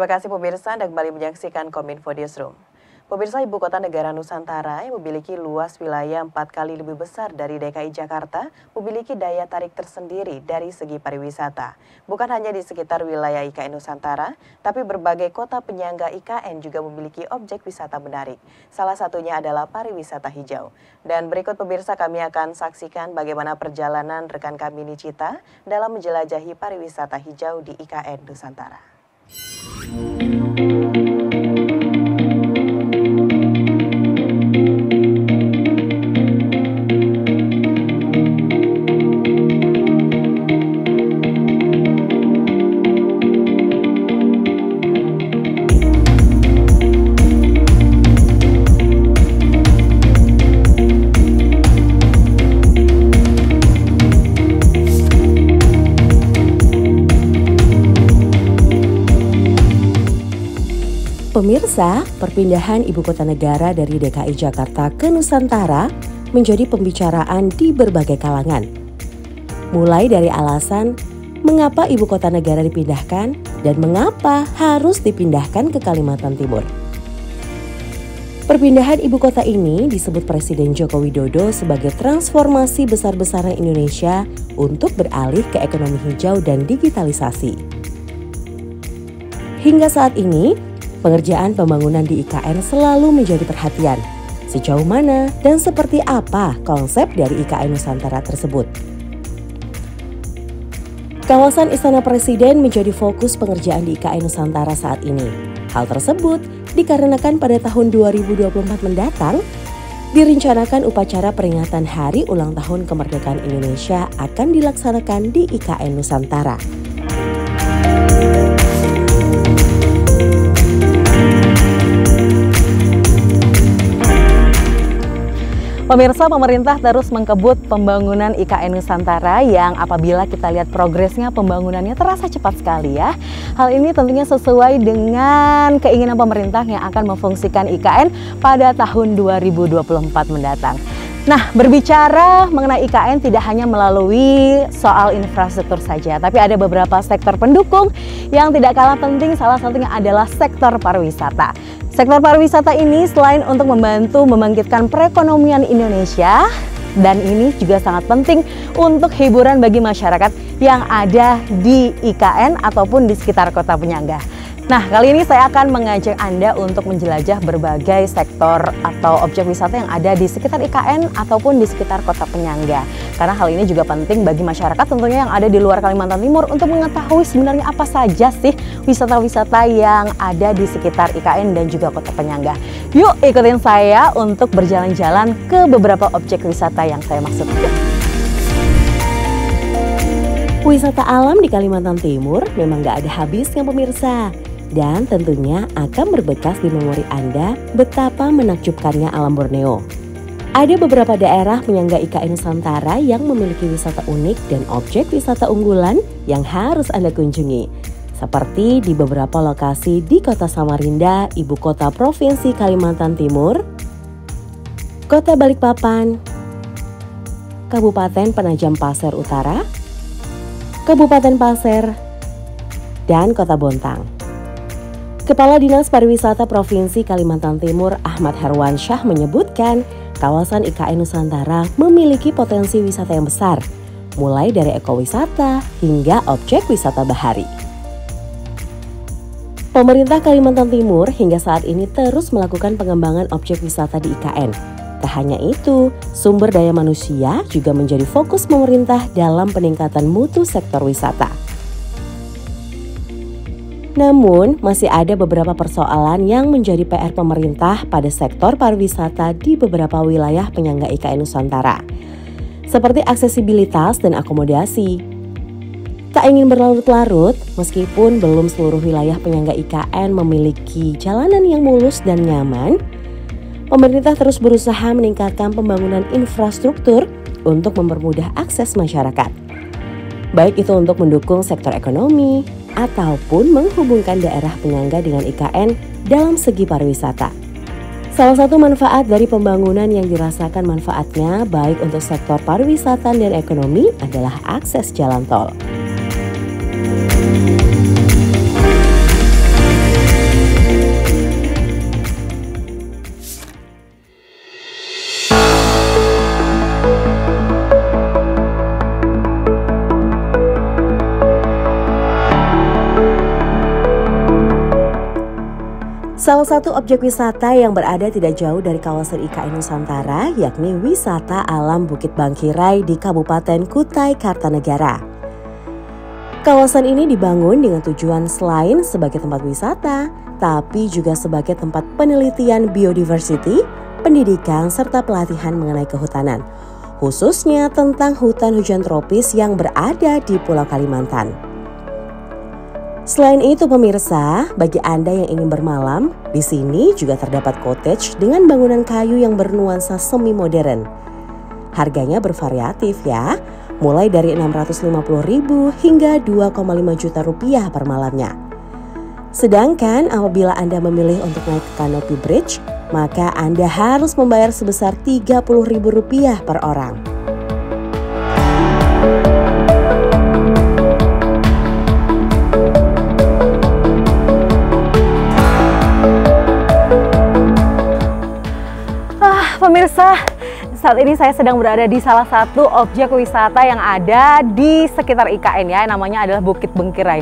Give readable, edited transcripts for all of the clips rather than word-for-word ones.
Terima kasih pemirsa, Anda kembali menyaksikan Kominfo Newsroom. Pemirsa, ibu kota negara Nusantara yang memiliki luas wilayah 4 kali lebih besar dari DKI Jakarta memiliki daya tarik tersendiri dari segi pariwisata. Bukan hanya di sekitar wilayah IKN Nusantara, tapi berbagai kota penyangga IKN juga memiliki objek wisata menarik. Salah satunya adalah pariwisata hijau. Dan berikut pemirsa kami akan saksikan bagaimana perjalanan rekan kami Nicita dalam menjelajahi pariwisata hijau di IKN Nusantara. Pemirsa, perpindahan ibu kota negara dari DKI Jakarta ke Nusantara menjadi pembicaraan di berbagai kalangan. Mulai dari alasan mengapa ibu kota negara dipindahkan dan mengapa harus dipindahkan ke Kalimantan Timur. Perpindahan ibu kota ini disebut Presiden Joko Widodo sebagai transformasi besar-besaran Indonesia untuk beralih ke ekonomi hijau dan digitalisasi. Hingga saat ini, pengerjaan pembangunan di IKN selalu menjadi perhatian. Sejauh mana dan seperti apa konsep dari IKN Nusantara tersebut? Kawasan Istana Presiden menjadi fokus pengerjaan di IKN Nusantara saat ini. Hal tersebut dikarenakan pada tahun 2024 mendatang, direncanakan upacara peringatan Hari Ulang Tahun Kemerdekaan Indonesia akan dilaksanakan di IKN Nusantara. Pemirsa, pemerintah terus mengkebut pembangunan IKN Nusantara yang apabila kita lihat progresnya pembangunannya terasa cepat sekali ya. Hal ini tentunya sesuai dengan keinginan pemerintah yang akan memfungsikan IKN pada tahun 2024 mendatang. Nah, berbicara mengenai IKN tidak hanya melalui soal infrastruktur saja, tapi ada beberapa sektor pendukung yang tidak kalah penting, salah satunya adalah sektor pariwisata. Sektor pariwisata ini selain untuk membantu membangkitkan perekonomian Indonesia, dan ini juga sangat penting untuk hiburan bagi masyarakat yang ada di IKN ataupun di sekitar kota penyangga. Nah, kali ini saya akan mengajak Anda untuk menjelajah berbagai sektor atau objek wisata yang ada di sekitar IKN ataupun di sekitar kota penyangga. Karena hal ini juga penting bagi masyarakat tentunya yang ada di luar Kalimantan Timur untuk mengetahui sebenarnya apa saja sih wisata-wisata yang ada di sekitar IKN dan juga kota penyangga. Yuk ikutin saya untuk berjalan-jalan ke beberapa objek wisata yang saya maksud. Wisata alam di Kalimantan Timur memang gak ada habisnya pemirsa. Dan tentunya akan berbekas di memori Anda betapa menakjubkannya alam Borneo. Ada beberapa daerah penyangga IKN Nusantara yang memiliki wisata unik dan objek wisata unggulan yang harus Anda kunjungi. Seperti di beberapa lokasi di Kota Samarinda, ibu kota Provinsi Kalimantan Timur, Kota Balikpapan, Kabupaten Penajam Pasir Utara, Kabupaten Pasir, dan Kota Bontang. Kepala Dinas Pariwisata Provinsi Kalimantan Timur Ahmad Herwansyah menyebutkan kawasan IKN Nusantara memiliki potensi wisata yang besar, mulai dari ekowisata hingga objek wisata bahari. Pemerintah Kalimantan Timur hingga saat ini terus melakukan pengembangan objek wisata di IKN. Tak hanya itu, sumber daya manusia juga menjadi fokus pemerintah dalam peningkatan mutu sektor wisata. Namun, masih ada beberapa persoalan yang menjadi PR pemerintah pada sektor pariwisata di beberapa wilayah penyangga IKN Nusantara, seperti aksesibilitas dan akomodasi. Tak ingin berlarut-larut, meskipun belum seluruh wilayah penyangga IKN memiliki jalanan yang mulus dan nyaman, pemerintah terus berusaha meningkatkan pembangunan infrastruktur untuk mempermudah akses masyarakat. Baik itu untuk mendukung sektor ekonomi, ataupun menghubungkan daerah penyangga dengan IKN dalam segi pariwisata. Salah satu manfaat dari pembangunan yang dirasakan manfaatnya baik untuk sektor pariwisata dan ekonomi adalah akses jalan tol. Salah satu objek wisata yang berada tidak jauh dari kawasan IKN Nusantara yakni wisata alam Bukit Bangkirai di Kabupaten Kutai Kartanegara. Kawasan ini dibangun dengan tujuan selain sebagai tempat wisata, tapi juga sebagai tempat penelitian biodiversity, pendidikan, serta pelatihan mengenai kehutanan, khususnya tentang hutan hujan tropis yang berada di Pulau Kalimantan. Selain itu pemirsa, bagi Anda yang ingin bermalam, di sini juga terdapat cottage dengan bangunan kayu yang bernuansa semi modern. Harganya bervariatif ya, mulai dari 650.000 hingga 2,5 juta rupiah per malamnya. Sedangkan apabila Anda memilih untuk naik ke Canopy Bridge, maka Anda harus membayar sebesar Rp30.000 per orang. Pemirsa, saat ini saya sedang berada di salah satu objek wisata yang ada di sekitar IKN ya, namanya adalah Bukit Bangkirai.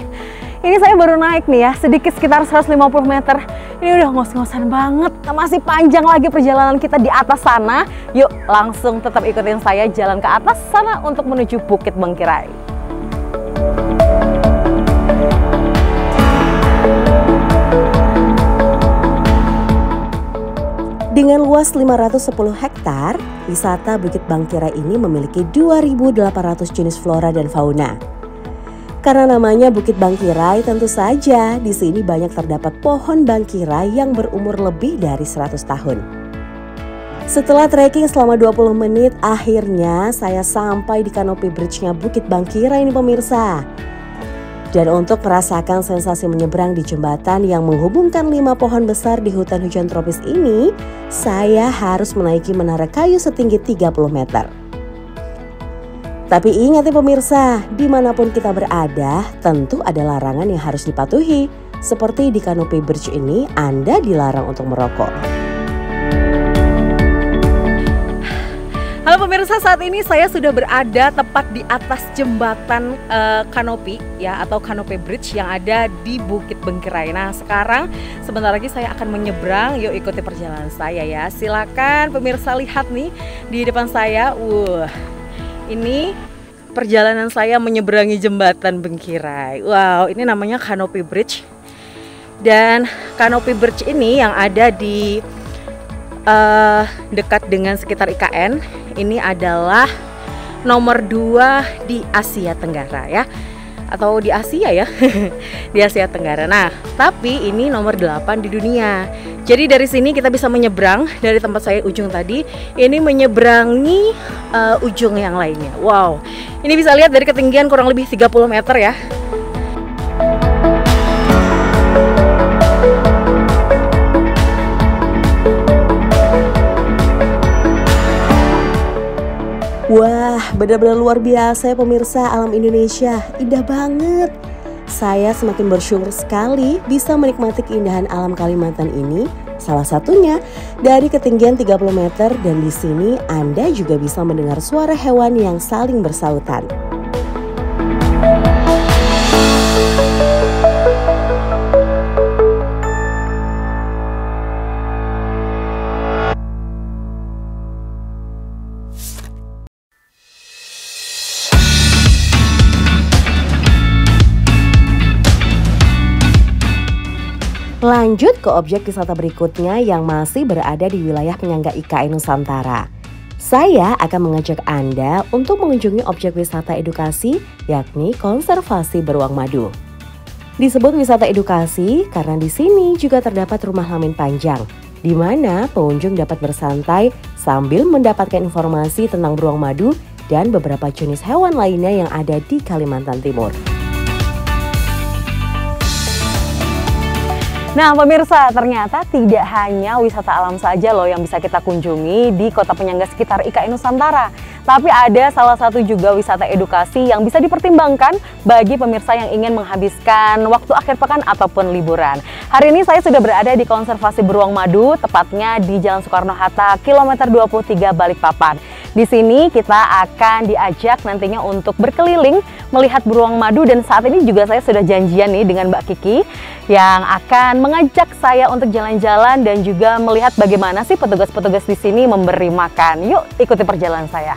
Ini saya baru naik nih ya, sedikit sekitar 150 meter. Ini udah ngos-ngosan banget, masih panjang lagi perjalanan kita di atas sana. Yuk langsung tetap ikutin saya jalan ke atas sana untuk menuju Bukit Bangkirai. Dengan luas 510 hektar, wisata Bukit Bangkirai ini memiliki 2.800 jenis flora dan fauna. Karena namanya Bukit Bangkirai, tentu saja di sini banyak terdapat pohon bangkirai yang berumur lebih dari 100 tahun. Setelah trekking selama 20 menit, akhirnya saya sampai di Canopy Bridge-nya Bukit Bangkirai ini pemirsa. Dan untuk merasakan sensasi menyeberang di jembatan yang menghubungkan 5 pohon besar di hutan hujan tropis ini, saya harus menaiki menara kayu setinggi 30 meter. Tapi ingat ya pemirsa, dimanapun kita berada, tentu ada larangan yang harus dipatuhi. Seperti di Canopy Bridge ini, Anda dilarang untuk merokok. Halo pemirsa, saat ini saya sudah berada tepat di atas jembatan Canopy ya, atau Canopy Bridge yang ada di Bukit Bangkirai. Nah sekarang sebentar lagi saya akan menyeberang, yuk ikuti perjalanan saya ya. Silakan pemirsa lihat nih di depan saya, ini perjalanan saya menyeberangi jembatan Bangkirai. Wow, ini namanya Canopy Bridge. Dan Canopy Bridge ini yang ada di dekat dengan sekitar IKN, ini adalah nomor 2 di Asia Tenggara ya, atau di Asia ya, di Asia Tenggara. Nah, tapi ini nomor 8 di dunia. Jadi dari sini kita bisa menyeberang dari tempat saya ujung tadi, ini menyeberangi ujung yang lainnya. Wow, ini bisa lihat dari ketinggian kurang lebih 30 meter ya. Wah, benar-benar luar biasa ya pemirsa, alam Indonesia, indah banget. Saya semakin bersyukur sekali bisa menikmati keindahan alam Kalimantan ini. Salah satunya dari ketinggian 30 meter, dan di sini Anda juga bisa mendengar suara hewan yang saling bersautan. Lanjut ke objek wisata berikutnya yang masih berada di wilayah penyangga IKN Nusantara. Saya akan mengajak Anda untuk mengunjungi objek wisata edukasi, yakni konservasi beruang madu. Disebut wisata edukasi karena di sini juga terdapat rumah lamin panjang, di mana pengunjung dapat bersantai sambil mendapatkan informasi tentang beruang madu dan beberapa jenis hewan lainnya yang ada di Kalimantan Timur. Nah pemirsa, ternyata tidak hanya wisata alam saja loh yang bisa kita kunjungi di kota penyangga sekitar IKN Nusantara. Tapi ada salah satu juga wisata edukasi yang bisa dipertimbangkan bagi pemirsa yang ingin menghabiskan waktu akhir pekan ataupun liburan. Hari ini saya sudah berada di konservasi beruang madu, tepatnya di Jalan Soekarno-Hatta, kilometer 23 Balikpapan. Di sini kita akan diajak nantinya untuk berkeliling melihat beruang madu, dan saat ini juga saya sudah janjian nih dengan Mbak Kiki yang akan mengajak saya untuk jalan-jalan dan juga melihat bagaimana sih petugas-petugas di sini memberi makan. Yuk ikuti perjalanan saya.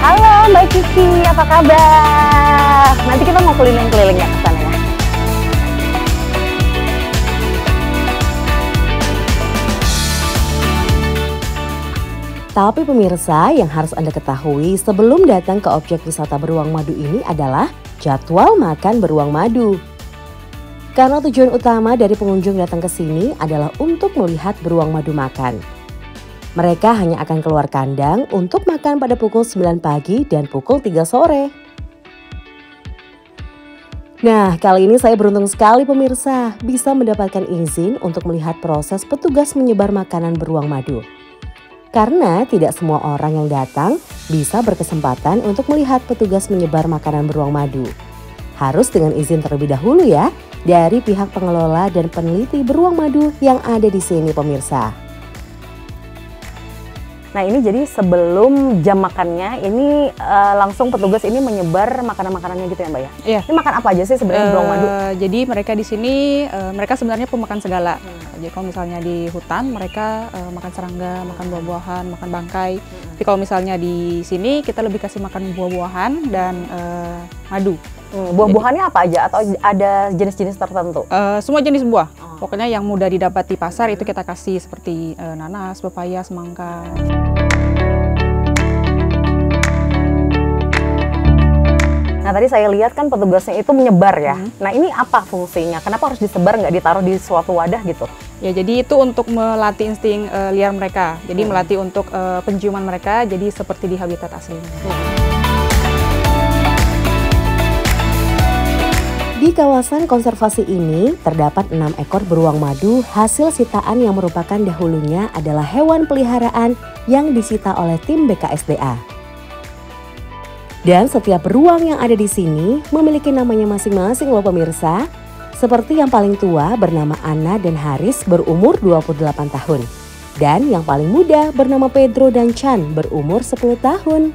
Halo Mbak Kiki, apa kabar? Nanti kita mau keliling-keliling ya ke sana ya. Tapi pemirsa, yang harus Anda ketahui sebelum datang ke objek wisata beruang madu ini adalah jadwal makan beruang madu. Karena tujuan utama dari pengunjung datang ke sini adalah untuk melihat beruang madu makan. Mereka hanya akan keluar kandang untuk makan pada pukul 9 pagi dan pukul 3 sore. Nah, kali ini saya beruntung sekali pemirsa bisa mendapatkan izin untuk melihat proses petugas menyebar makanan beruang madu. Karena tidak semua orang yang datang bisa berkesempatan untuk melihat petugas menyebar makanan beruang madu. Harus dengan izin terlebih dahulu ya dari pihak pengelola dan peneliti beruang madu yang ada di sini pemirsa. Nah ini jadi sebelum jam makannya ini langsung petugas ini menyebar makanan-makanannya gitu ya Mbak ya? Iya. Ini makan apa aja sih sebenarnya beruang madu? Jadi mereka di sini mereka sebenarnya pemakan segala. Jadi kalau misalnya di hutan mereka makan serangga, makan buah-buahan, makan bangkai. Tapi kalau misalnya di sini kita lebih kasih makan buah-buahan dan madu. Buah-buahannya apa aja atau ada jenis-jenis tertentu? Semua jenis buah. Pokoknya yang mudah didapat di pasar itu kita kasih seperti nanas, pepaya, semangka. Nah tadi saya lihat kan petugasnya itu menyebar ya. Nah ini apa fungsinya? Kenapa harus disebar, nggak ditaruh di suatu wadah gitu? Ya jadi itu untuk melatih insting liar mereka. Jadi melatih untuk penciuman mereka jadi seperti di habitat aslinya. Di kawasan konservasi ini terdapat 6 ekor beruang madu hasil sitaan yang merupakan dahulunya adalah hewan peliharaan yang disita oleh tim BKSDA. Dan setiap beruang yang ada di sini memiliki namanya masing-masing loh pemirsa. Seperti yang paling tua bernama Anna dan Haris berumur 28 tahun. Dan yang paling muda bernama Pedro dan Chan berumur 10 tahun.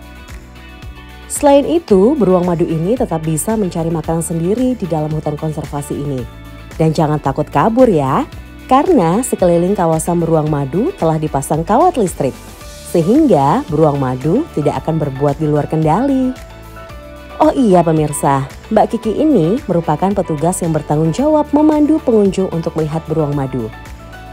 Selain itu, beruang madu ini tetap bisa mencari makanan sendiri di dalam hutan konservasi ini. Dan jangan takut kabur ya, karena sekeliling kawasan beruang madu telah dipasang kawat listrik. Sehingga beruang madu tidak akan berbuat di luar kendali. Oh iya pemirsa, Mbak Kiki ini merupakan petugas yang bertanggung jawab memandu pengunjung untuk melihat beruang madu.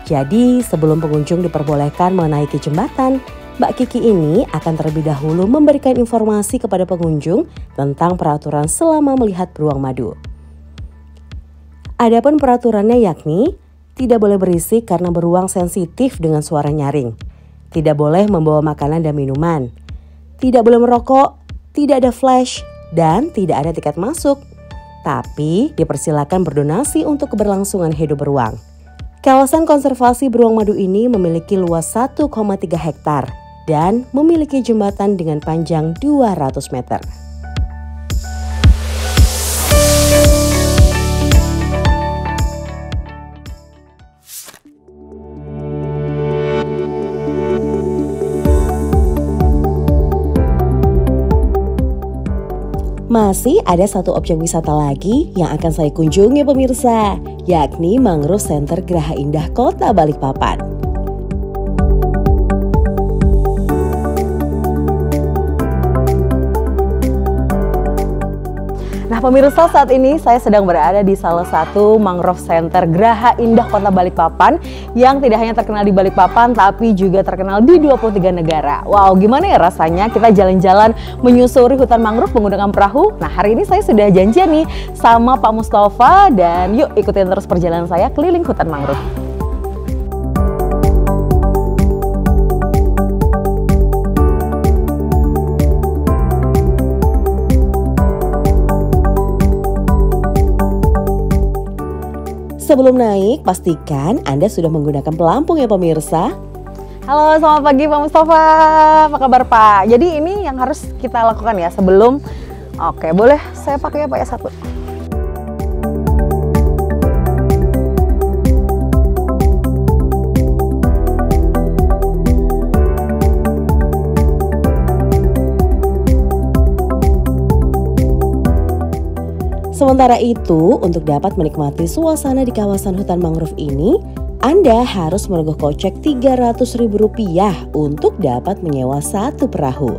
Jadi sebelum pengunjung diperbolehkan menaiki jembatan, Mbak Kiki ini akan terlebih dahulu memberikan informasi kepada pengunjung tentang peraturan selama melihat beruang madu. Adapun peraturannya yakni tidak boleh berisik karena beruang sensitif dengan suara nyaring. Tidak boleh membawa makanan dan minuman. Tidak boleh merokok, tidak ada flash, dan tidak ada tiket masuk. Tapi dipersilakan berdonasi untuk keberlangsungan hidup beruang. Kawasan konservasi beruang madu ini memiliki luas 1,3 hektar. Dan memiliki jembatan dengan panjang 200 meter. Masih ada satu objek wisata lagi yang akan saya kunjungi pemirsa, yakni Mangrove Center Geraha Indah Kota Balikpapan. Nah pemirsa, saat ini saya sedang berada di salah satu Mangrove Center Geraha Indah Kota Balikpapan yang tidak hanya terkenal di Balikpapan tapi juga terkenal di 23 negara. Wow, gimana ya rasanya kita jalan-jalan menyusuri hutan mangrove menggunakan perahu? Nah hari ini saya sudah janjian nih sama Pak Mustafa dan yuk ikutin terus perjalanan saya keliling hutan mangrove. Sebelum naik, pastikan Anda sudah menggunakan pelampung ya pemirsa. Halo, selamat pagi Pak Mustafa. Apa kabar Pak? Jadi ini yang harus kita lakukan ya sebelum... Oke, boleh saya pakai ya Pak ya satu? Sementara itu, untuk dapat menikmati suasana di kawasan hutan mangrove ini, Anda harus merogoh kocek Rp300.000 untuk dapat menyewa satu perahu.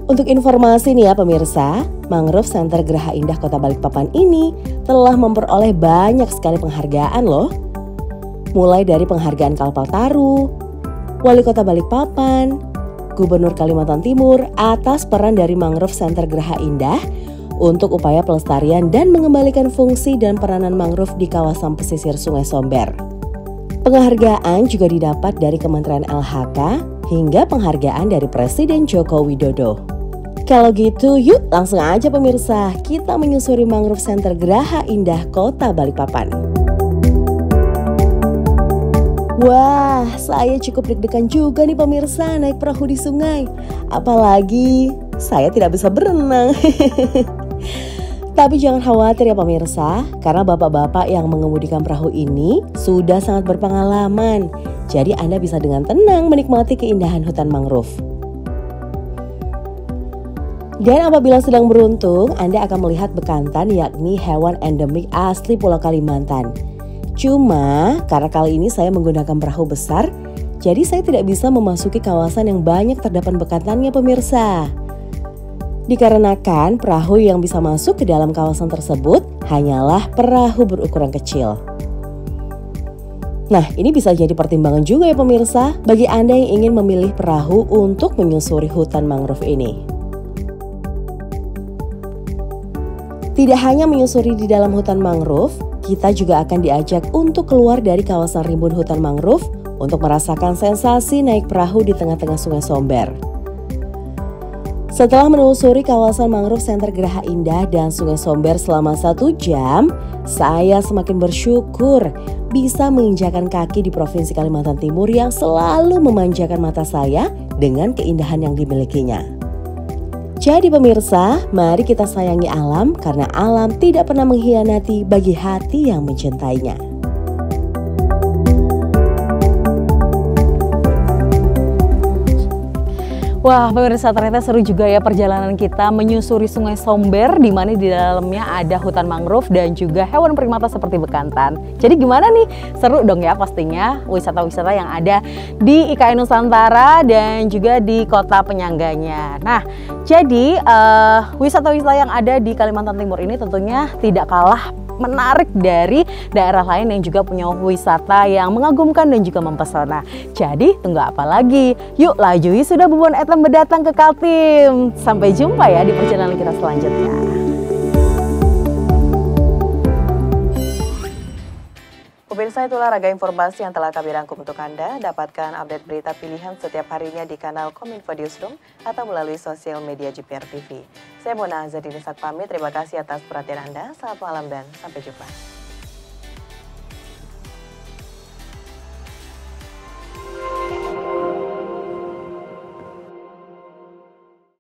Untuk informasi nih ya pemirsa, Mangrove Center Geraha Indah Kota Balikpapan ini telah memperoleh banyak sekali penghargaan loh. Mulai dari penghargaan Kalpataru, Wali Kota Balikpapan, Gubernur Kalimantan Timur atas peran dari Mangrove Center Geraha Indah untuk upaya pelestarian dan mengembalikan fungsi dan peranan mangrove di kawasan pesisir Sungai Somber. Penghargaan juga didapat dari Kementerian LHK hingga penghargaan dari Presiden Joko Widodo. Kalau gitu yuk langsung aja pemirsa, kita menyusuri Mangrove Center Geraha Indah Kota Balikpapan. Wah, saya cukup deg-degan juga nih pemirsa naik perahu di sungai. Apalagi saya tidak bisa berenang. Tapi jangan khawatir ya pemirsa, karena bapak-bapak yang mengemudikan perahu ini sudah sangat berpengalaman. Jadi Anda bisa dengan tenang menikmati keindahan hutan mangrove. Dan apabila sedang beruntung, Anda akan melihat bekantan, yakni hewan endemik asli Pulau Kalimantan. Cuma karena kali ini saya menggunakan perahu besar, jadi saya tidak bisa memasuki kawasan yang banyak terdapat bekantannya pemirsa. Dikarenakan perahu yang bisa masuk ke dalam kawasan tersebut hanyalah perahu berukuran kecil. Nah, ini bisa jadi pertimbangan juga ya pemirsa bagi Anda yang ingin memilih perahu untuk menyusuri hutan mangrove ini. Tidak hanya menyusuri di dalam hutan mangrove, kita juga akan diajak untuk keluar dari kawasan rimbun hutan mangrove untuk merasakan sensasi naik perahu di tengah-tengah Sungai Somber. Setelah menelusuri kawasan Mangrove Center Geraha Indah dan Sungai Somber selama 1 jam, saya semakin bersyukur bisa menginjakan kaki di Provinsi Kalimantan Timur yang selalu memanjakan mata saya dengan keindahan yang dimilikinya. Jadi pemirsa, mari kita sayangi alam karena alam tidak pernah mengkhianati bagi hati yang mencintainya. Wah pemirsa, ternyata seru juga ya perjalanan kita menyusuri Sungai Somber, di mana di dalamnya ada hutan mangrove dan juga hewan primata seperti bekantan. Jadi gimana nih? Seru dong ya pastinya wisata-wisata yang ada di IKN Nusantara dan juga di kota penyangganya. Nah, jadi wisata-wisata yang ada di Kalimantan Timur ini tentunya tidak kalah menarik dari daerah lain yang juga punya wisata yang mengagumkan dan juga mempesona. Jadi tunggu apa lagi? Yuk lajui sudah bubuan etam berdatang ke Kaltim. Sampai jumpa ya di perjalanan kita selanjutnya. Pemirsa, itulah raga informasi yang telah kami rangkum untuk Anda. Dapatkan update berita pilihan setiap harinya di kanal Kominfo Newsroom atau melalui sosial media JPR TV. Saya Mona Zadini Sak pamit, terima kasih atas perhatian Anda. Selamat malam dan sampai jumpa.